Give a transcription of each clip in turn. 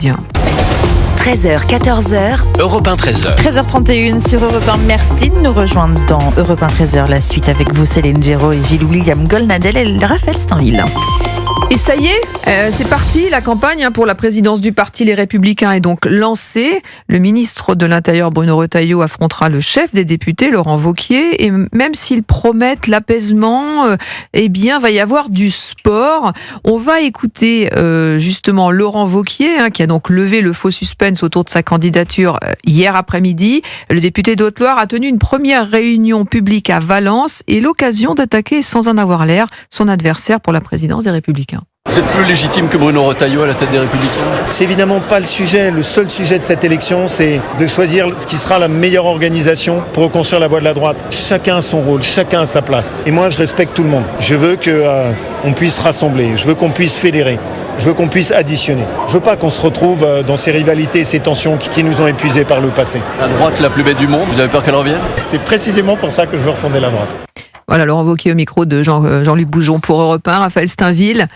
Bien. 13h, 14h. Europe 1, 13h. 13h31 sur Europe 1. Merci de nous rejoindre dans Europe 1 13h. La suite avec vous, Céline Géraud et Gilles William Goldnadel et Raphaël Steinville. Et ça y est, c'est parti, la campagne pour la présidence du parti Les Républicains est donc lancée. Le ministre de l'Intérieur Bruno Retailleau affrontera le chef des députés Laurent Wauquiez et même s'ils promettent l'apaisement, eh bien va y avoir du sport. On va écouter justement Laurent Wauquiez qui a donc levé le faux suspense autour de sa candidature hier après-midi. Le député de Haute-Loire a tenu une première réunion publique à Valence et l'occasion d'attaquer sans en avoir l'air son adversaire pour la présidence des Républicains. Vous êtes plus légitime que Bruno Retailleau à la tête des Républicains? C'est évidemment pas le sujet. Le seul sujet de cette élection, c'est de choisir ce qui sera la meilleure organisation pour reconstruire la voie de la droite. Chacun a son rôle, chacun a sa place. Et moi, je respecte tout le monde. Je veux qu'on puisse rassembler, je veux qu'on puisse fédérer, je veux qu'on puisse additionner. Je veux pas qu'on se retrouve dans ces rivalités et ces tensions qui nous ont épuisés par le passé. La droite la plus bête du monde, vous avez peur qu'elle revienne? C'est précisément pour ça que je veux refonder la droite. Voilà, Laurent Wauquiez au micro de Jean-Luc Boujon pour Europe 1, Raphaël Steinville.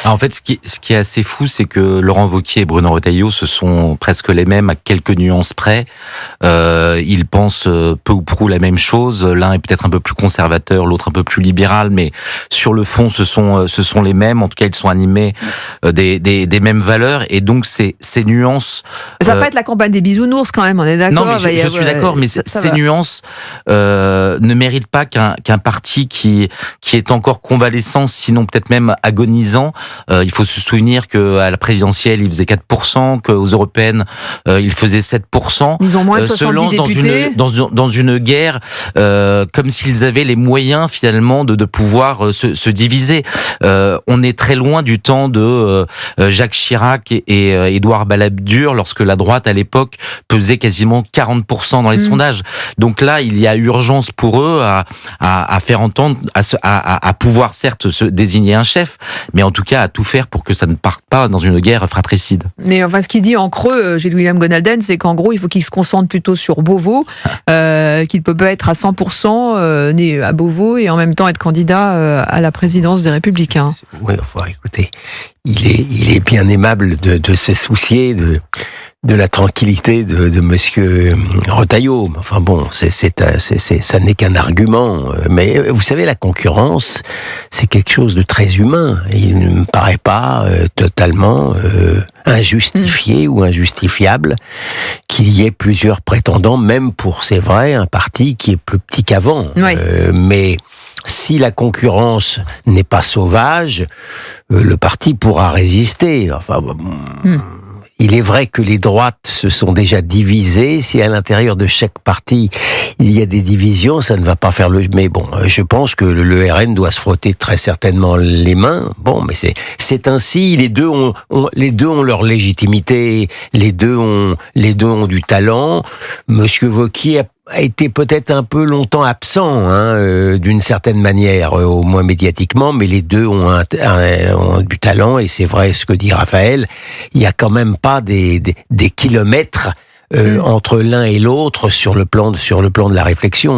En fait, ce qui est assez fou, c'est que Laurent Wauquiez et Bruno Retailleau, ce sont presque les mêmes à quelques nuances près. Ils pensent peu ou prou la même chose. L'un est peut-être un peu plus conservateur, l'autre un peu plus libéral, mais sur le fond, ce sont les mêmes. En tout cas, ils sont animés des mêmes valeurs. Et donc, ces nuances... Ça va pas être la campagne des bisounours quand même, on est d'accord? Non, mais je suis d'accord, mais ces nuances ne méritent pas qu'un parti qui est encore convalescent, sinon peut-être même agonisant. Il faut se souvenir qu'à la présidentielle, il faisait 4%, qu'aux européennes, il faisait 7%. Ils ont moins de 70 députés. Dans une guerre, comme s'ils avaient les moyens finalement de pouvoir se diviser. On est très loin du temps de Jacques Chirac et Édouard Balladur, lorsque la droite à l'époque pesait quasiment 40% dans les sondages. Donc là, il y a urgence pour eux à faire entendre, à pouvoir certes se désigner un chef, mais en tout cas à tout faire pour que ça ne parte pas dans une guerre fratricide. Mais enfin, ce qu'il dit en creux, Gilles William Goldnadel, c'est qu'en gros, il faut qu'il se concentre plutôt sur Beauvau, qu'il ne peut pas être à 100% né à Beauvau et en même temps être candidat à la présidence des Républicains. Oui, enfin, écoutez, il est bien aimable de se soucier de la tranquillité de monsieur Retailleau. Enfin bon, ça n'est qu'un argument. Mais vous savez, la concurrence, c'est quelque chose de très humain. Il ne me paraît pas totalement injustifié ou injustifiable qu'il y ait plusieurs prétendants, même pour, c'est vrai, un parti qui est plus petit qu'avant. Oui. Mais si la concurrence n'est pas sauvage, le parti pourra résister. Enfin, il est vrai que les droites se sont déjà divisées. Si à l'intérieur de chaque parti, il y a des divisions, ça ne va pas faire le... Mais bon, je pense que le RN doit se frotter très certainement les mains. Bon, mais c'est ainsi. Les deux ont leur légitimité. Les deux ont du talent. Monsieur Wauquiez a été peut-être un peu longtemps absent, d'une certaine manière, au moins médiatiquement, mais les deux ont du talent, et c'est vrai ce que dit Raphaël, il y a quand même pas des kilomètres entre l'un et l'autre sur le plan de la réflexion.